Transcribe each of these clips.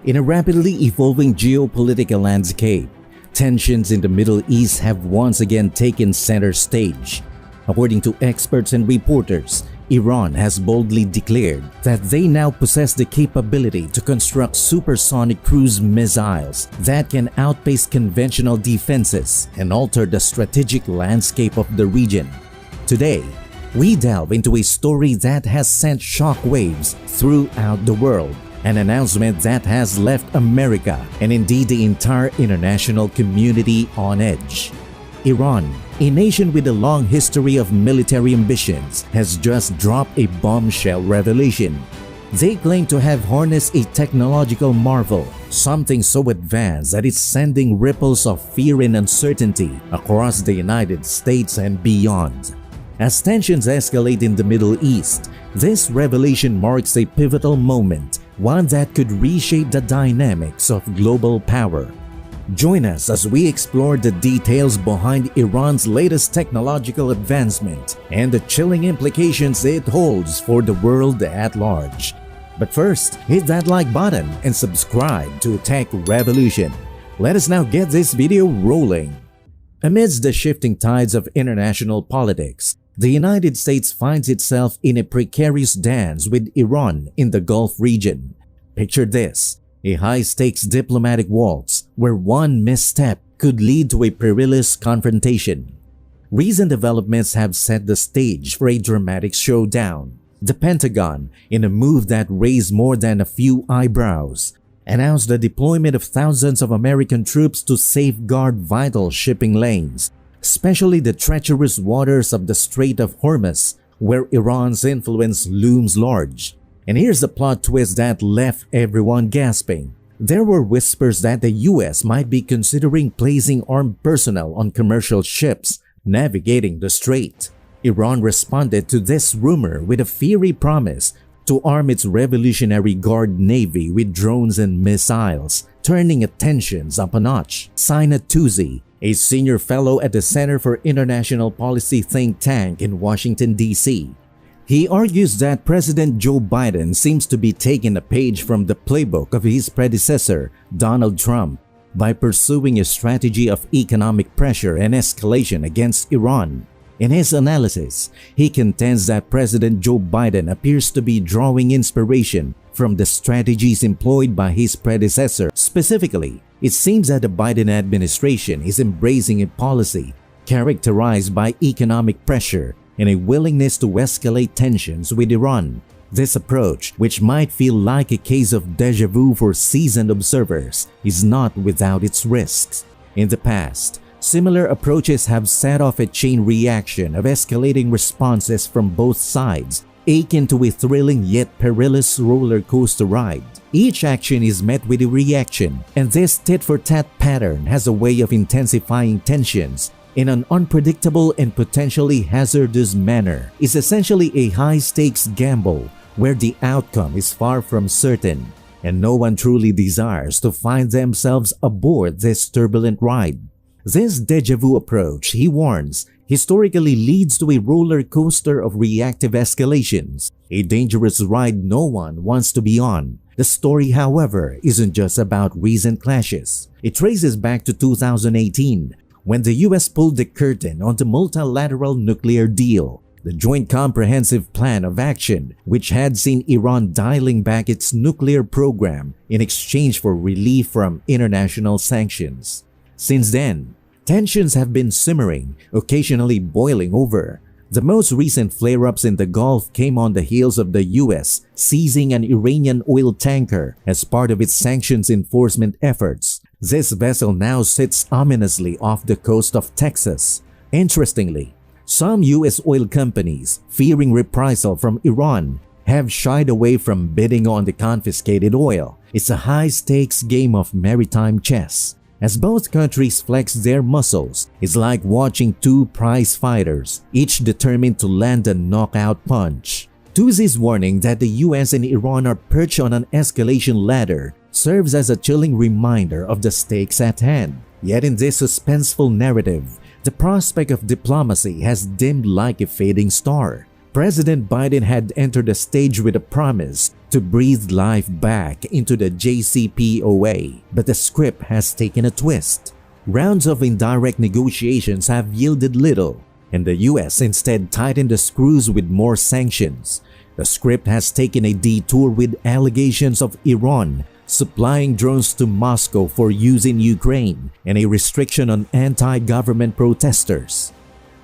In a rapidly evolving geopolitical landscape, tensions in the Middle East have once again taken center stage. According to experts and reporters, Iran has boldly declared that they now possess the capability to construct supersonic cruise missiles that can outpace conventional defenses and alter the strategic landscape of the region. Today, we delve into a story that has sent shockwaves throughout the world. An announcement that has left America and indeed the entire international community on edge. Iran, a nation with a long history of military ambitions, has just dropped a bombshell revelation. They claim to have harnessed a technological marvel, something so advanced that it's sending ripples of fear and uncertainty across the United States and beyond. As tensions escalate in the Middle East, this revelation marks a pivotal moment, one that could reshape the dynamics of global power. Join us as we explore the details behind Iran's latest technological advancement and the chilling implications it holds for the world at large. But first, hit that like button and subscribe to Tech Revolution. Let us now get this video rolling. Amidst the shifting tides of international politics, the United States finds itself in a precarious dance with Iran in the Gulf region. Picture this, a high-stakes diplomatic waltz where one misstep could lead to a perilous confrontation. Recent developments have set the stage for a dramatic showdown. The Pentagon, in a move that raised more than a few eyebrows, announced the deployment of thousands of American troops to safeguard vital shipping lanes, especially the treacherous waters of the Strait of Hormuz, where Iran's influence looms large. And here's the plot twist that left everyone gasping. There were whispers that the US might be considering placing armed personnel on commercial ships navigating the strait. Iran responded to this rumor with a fiery promise to arm its Revolutionary Guard Navy with drones and missiles, turning tensions up a notch. Sina Tusi, a senior fellow at the Center for International Policy think tank in Washington, D.C., he argues that President Joe Biden seems to be taking a page from the playbook of his predecessor, Donald Trump, by pursuing a strategy of economic pressure and escalation against Iran. In his analysis, he contends that President Joe Biden appears to be drawing inspiration from the strategies employed by his predecessor. Specifically, it seems that the Biden administration is embracing a policy characterized by economic pressure and a willingness to escalate tensions with Iran. This approach, which might feel like a case of déjà vu for seasoned observers, is not without its risks. In the past, similar approaches have set off a chain reaction of escalating responses from both sides, akin to a thrilling yet perilous roller coaster ride. Each action is met with a reaction, and this tit-for-tat pattern has a way of intensifying tensions in an unpredictable and potentially hazardous manner. It's essentially a high-stakes gamble where the outcome is far from certain, and no one truly desires to find themselves aboard this turbulent ride. This déjà vu approach, he warns, historically leads to a roller coaster of reactive escalations, a dangerous ride no one wants to be on. The story, however, isn't just about recent clashes. It traces back to 2018, when the US pulled the curtain on the multilateral nuclear deal, the Joint Comprehensive Plan of Action, which had seen Iran dialing back its nuclear program in exchange for relief from international sanctions. Since then, tensions have been simmering, occasionally boiling over. The most recent flare-ups in the Gulf came on the heels of the US seizing an Iranian oil tanker as part of its sanctions enforcement efforts. This vessel now sits ominously off the coast of Texas. Interestingly, some US oil companies, fearing reprisal from Iran, have shied away from bidding on the confiscated oil. It's a high-stakes game of maritime chess. As both countries flex their muscles, it's like watching two prize fighters, each determined to land a knockout punch. Tusi's warning that the US and Iran are perched on an escalation ladder serves as a chilling reminder of the stakes at hand. Yet in this suspenseful narrative, the prospect of diplomacy has dimmed like a fading star. President Biden had entered the stage with a promise to breathe life back into the JCPOA, but the script has taken a twist. Rounds of indirect negotiations have yielded little, and the US instead tightened the screws with more sanctions. The script has taken a detour with allegations of Iran supplying drones to Moscow for use in Ukraine and a restriction on anti-government protesters.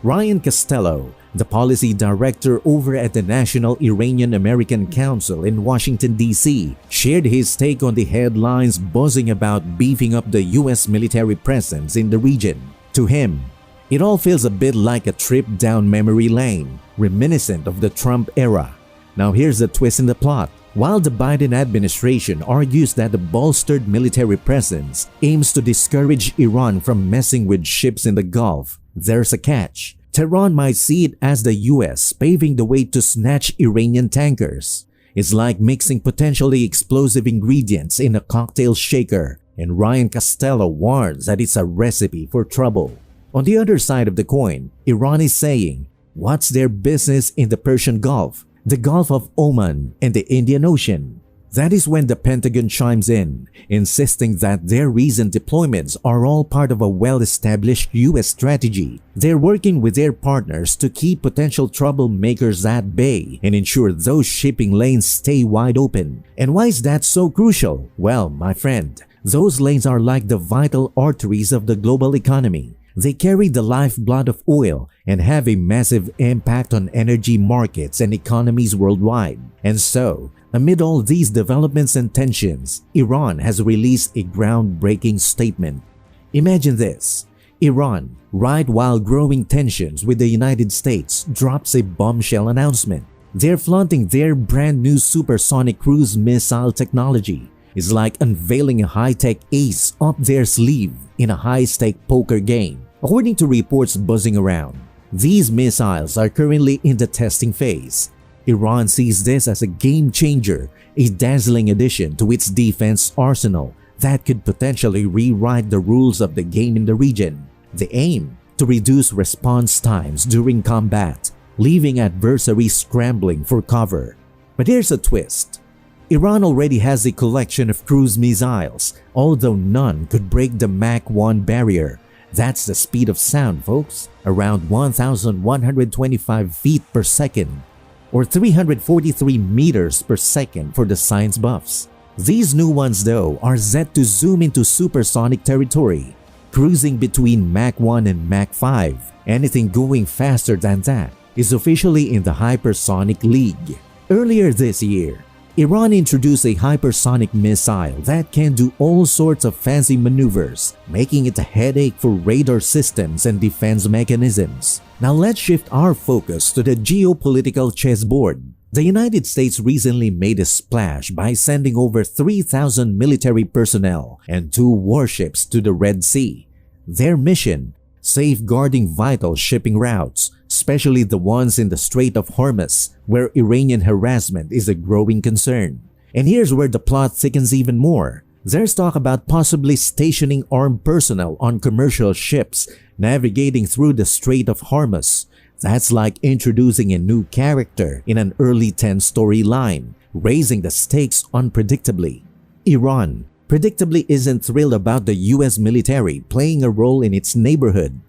Ryan Costello, the policy director over at the National Iranian-American Council in Washington, D.C., shared his take on the headlines buzzing about beefing up the U.S. military presence in the region. To him, it all feels a bit like a trip down memory lane, reminiscent of the Trump era. Now here's the twist in the plot. While the Biden administration argues that the bolstered military presence aims to discourage Iran from messing with ships in the Gulf, there's a catch. Tehran might see it as the US paving the way to snatch Iranian tankers. It's like mixing potentially explosive ingredients in a cocktail shaker, and Ryan Costello warns that it's a recipe for trouble. On the other side of the coin, Iran is saying, what's their business in the Persian Gulf, the Gulf of Oman, and the Indian Ocean? That is when the Pentagon chimes in, insisting that their recent deployments are all part of a well-established US strategy. They're working with their partners to keep potential troublemakers at bay and ensure those shipping lanes stay wide open. And why is that so crucial? Well, my friend, those lanes are like the vital arteries of the global economy. They carry the lifeblood of oil and have a massive impact on energy markets and economies worldwide. And so, amid all these developments and tensions, Iran has released a groundbreaking statement. Imagine this. Iran, right while growing tensions with the United States, drops a bombshell announcement. They're flaunting their brand new supersonic cruise missile technology. It's like unveiling a high-tech ace up their sleeve in a high-stake poker game. According to reports buzzing around, these missiles are currently in the testing phase. Iran sees this as a game-changer, a dazzling addition to its defense arsenal that could potentially rewrite the rules of the game in the region. The aim? To reduce response times during combat, leaving adversaries scrambling for cover. But here's a twist. Iran already has a collection of cruise missiles, although none could break the Mach 1 barrier. That's the speed of sound, folks, around 1,125 feet per second, or 343 meters per second for the science buffs. These new ones, though, are set to zoom into supersonic territory, cruising between Mach 1 and Mach 5. Anything going faster than that is officially in the hypersonic league. Earlier this year, Iran introduced a hypersonic missile that can do all sorts of fancy maneuvers, making it a headache for radar systems and defense mechanisms. Now let's shift our focus to the geopolitical chessboard. The United States recently made a splash by sending over 3,000 military personnel and 2 warships to the Red Sea. Their mission? Safeguarding vital shipping routes, especially the ones in the Strait of Hormuz, where Iranian harassment is a growing concern. And here's where the plot thickens even more. There's talk about possibly stationing armed personnel on commercial ships navigating through the Strait of Hormuz. That's like introducing a new character in an early 10-story line, raising the stakes unpredictably. Iran predictably isn't thrilled about the US military playing a role in its neighborhood.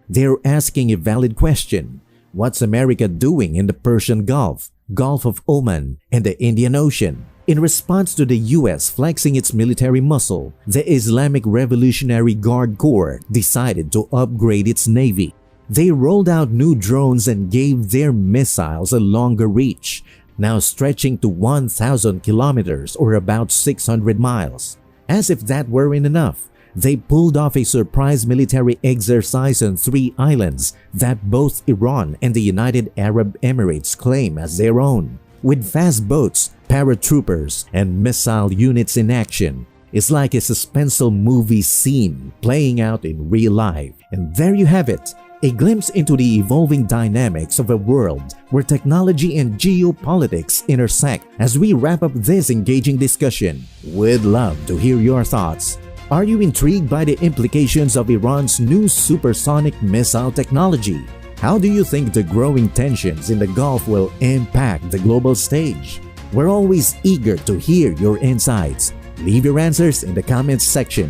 They're asking a valid question. What's America doing in the Persian Gulf, Gulf of Oman, and the Indian Ocean? In response to the US flexing its military muscle, the Islamic Revolutionary Guard Corps decided to upgrade its navy. They rolled out new drones and gave their missiles a longer reach, now stretching to 1,000 kilometers or about 600 miles. As if that weren't enough, they pulled off a surprise military exercise on 3 islands that both Iran and the United Arab Emirates claim as their own. With fast boats, paratroopers, and missile units in action, it's like a suspenseful movie scene playing out in real life. And there you have it, a glimpse into the evolving dynamics of a world where technology and geopolitics intersect. As we wrap up this engaging discussion, we'd love to hear your thoughts. Are you intrigued by the implications of Iran's new supersonic missile technology? How do you think the growing tensions in the Gulf will impact the global stage? We're always eager to hear your insights. Leave your answers in the comments section.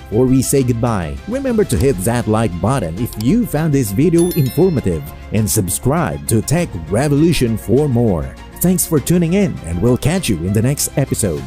Before we say goodbye, remember to hit that like button if you found this video informative and subscribe to Tech Revolution for more. Thanks for tuning in, and we'll catch you in the next episode.